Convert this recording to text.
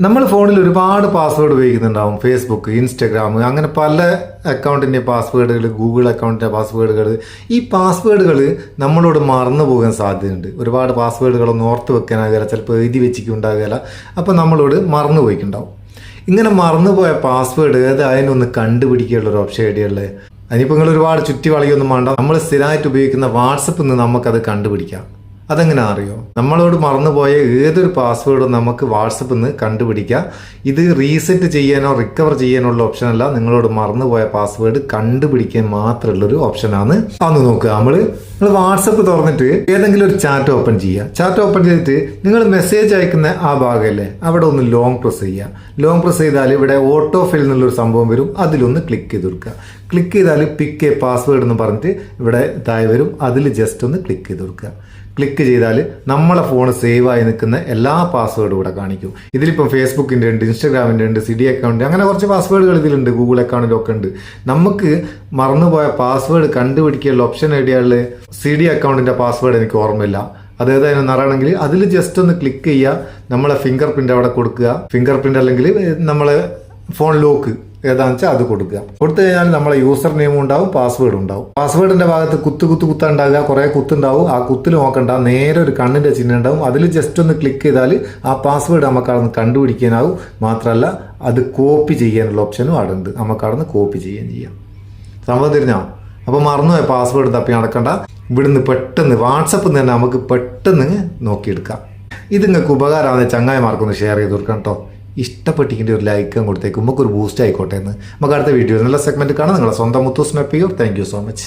നമ്മൾ ഫോണിൽ ഒരുപാട് പാസ്വേഡ് ഉപയോഗിക്കുന്നുണ്ടാവും. ഫേസ്ബുക്ക്, ഇൻസ്റ്റഗ്രാം, അങ്ങനെ പല അക്കൗണ്ടിൻ്റെ പാസ്വേഡുകൾ, ഗൂഗിൾ അക്കൗണ്ടിൻ്റെ പാസ്വേഡുകൾ. ഈ പാസ്വേഡുകൾ നമ്മളോട് മറന്നു പോകാൻ സാധ്യതയുണ്ട്. ഒരുപാട് പാസ്വേഡുകളൊന്നും ഓർത്ത് വെക്കാനാകില്ല, ചിലപ്പോൾ എഴുതി വെച്ചിട്ടുണ്ടാകില്ല. അപ്പോൾ നമ്മളോട് മറന്നു പോയിട്ടുണ്ടാവും. ഇങ്ങനെ മറന്നുപോയ പാസ്വേഡ് അതിനൊന്ന് കണ്ടുപിടിക്കാനുള്ളൊരു ഓപ്ഷൻ ഐഡിയുള്ളത്. അതിനിപ്പോൾ നിങ്ങൾ ഒരുപാട് ചുറ്റി വളയൊന്നും വേണ്ട. നമ്മൾ സ്ഥിരമായിട്ട് ഉപയോഗിക്കുന്ന വാട്സപ്പിൽ നിന്ന് നമുക്കത് കണ്ടുപിടിക്കാം. അതെങ്ങനെ അറിയോ? നമ്മളോട് മറന്നുപോയ ഏതൊരു പാസ്വേഡും നമുക്ക് വാട്സപ്പിൽ നിന്ന് കണ്ടുപിടിക്കാം. ഇത് റീസെറ്റ് ചെയ്യാനോ റിക്കവർ ചെയ്യാനുള്ള ഓപ്ഷനല്ല, നിങ്ങളോട് മറന്നുപോയ പാസ്വേഡ് കണ്ടുപിടിക്കാൻ മാത്രമുള്ളൊരു ഓപ്ഷനാണ്. അന്ന് നോക്കുക. നിങ്ങൾ വാട്സപ്പ് തുറന്നിട്ട് ഏതെങ്കിലും ഒരു ചാറ്റ് ഓപ്പൺ ചെയ്യുക. ചാറ്റ് ഓപ്പൺ ചെയ്തിട്ട് നിങ്ങൾ മെസ്സേജ് അയക്കുന്ന ആ ഭാഗമല്ലേ, അവിടെ ഒന്ന് ലോങ് പ്രസ് ചെയ്യുക. ലോങ് പ്രസ് ചെയ്താൽ ഇവിടെ ഓട്ടോ ഫിൽ എന്നുള്ളൊരു സംഭവം വരും. അതിലൊന്ന് ക്ലിക്ക് ചെയ്ത് കൊടുക്കുക. ക്ലിക്ക് ചെയ്താൽ പിക്ക് എ പാസ്വേഡ് എന്ന് പറഞ്ഞിട്ട് ഇവിടെ താഴെ വരും. അതിൽ ജസ്റ്റ് ഒന്ന് ക്ലിക്ക് ചെയ്ത് കൊടുക്കുക. ക്ലിക്ക് ചെയ്താൽ നമ്മളെ ഫോൺ സേവ് ആയി നിൽക്കുന്ന എല്ലാ പാസ്വേഡും ഇവിടെ കാണിക്കും. ഇതിലിപ്പം ഫേസ്ബുക്കിൻ്റെ ഉണ്ട്, ഇൻസ്റ്റാഗ്രാമിൻ്റെ ഉണ്ട്, സിഡി അക്കൗണ്ട്, അങ്ങനെ കുറച്ച് പാസ്വേഡുകൾ ഇതിലുണ്ട്. ഗൂഗിൾ അക്കൗണ്ടിലൊക്കെ ഉണ്ട്. നമുക്ക് മറന്നുപോയ പാസ്വേഡ് കണ്ടുപിടിക്കാനുള്ള ഓപ്ഷൻ ഐഡിയകളിൽ സിഡി അക്കൗണ്ടിൻ്റെ പാസ്വേഡ് എനിക്ക് ഓർമ്മയില്ല. അതേതായാലും അറിയണമെങ്കിൽ അതിൽ ജസ്റ്റ് ഒന്ന് ക്ലിക്ക് ചെയ്യുക. നമ്മളെ ഫിംഗർ പ്രിൻ്റ് അവിടെ കൊടുക്കുക. ഫിംഗർ പ്രിൻ്റ് അല്ലെങ്കിൽ നമ്മളെ ഫോൺ ലോക്ക് ഏതാണെന്ന് വെച്ചാൽ അത് കൊടുക്കുക. കൊടുത്തു കഴിഞ്ഞാൽ നമ്മളെ യൂസർ നെയിമും ഉണ്ടാവും, പാസ്വേഡും ഉണ്ടാവും. പാസ്വേഡിന്റെ ഭാഗത്ത് കുത്ത ഉണ്ടാകുക, കുറെ കുത്തുണ്ടാവും. ആ കുത്തിൽ നോക്കണ്ട, നേരെ ഒരു കണ്ണിന്റെ ചിഹ്നം ഉണ്ടാവും. അതിൽ ജസ്റ്റ് ഒന്ന് ക്ലിക്ക് ചെയ്താൽ ആ പാസ്വേഡ് നമുക്ക് അവിടെ നിന്ന് കണ്ടുപിടിക്കാനാവും. മാത്രമല്ല അത് കോപ്പി ചെയ്യാനുള്ള ഓപ്ഷനും അവിടെ ഉണ്ട്. നമുക്ക് അവിടെ നിന്ന് കോപ്പി ചെയ്യാം. സംഭവം തിരിഞ്ഞോ? അപ്പോൾ മറന്നുപോയ പാസ്വേഡ് തപ്പി നടക്കണ്ട. ഇവിടുന്ന് പെട്ടെന്ന് വാട്സപ്പിൽ നിന്ന് തന്നെ നമുക്ക് പെട്ടെന്ന് നോക്കിയെടുക്കാം. ഇത് നിങ്ങൾക്ക് ഉപകാരമാകുന്ന ചങ്ങായിമാർക്കൊന്ന് ഷെയർ ചെയ്ത് കൊടുക്കാം കേട്ടോ. ഇഷ്ടപ്പെട്ടിരിക്കേണ്ട ഒരു ലൈക്കും കൊടുത്തേക്കും. നമുക്കൊരു ബൂസ്റ്റ് ആയിക്കോട്ടെ എന്ന്. നമുക്ക് അടുത്ത വീഡിയോ നല്ല സെഗ്മെന്റ് കാണാം. നിങ്ങളെ സ്വന്തം മുത്തൂസ് മെപ്പിയോ. Thank you so much.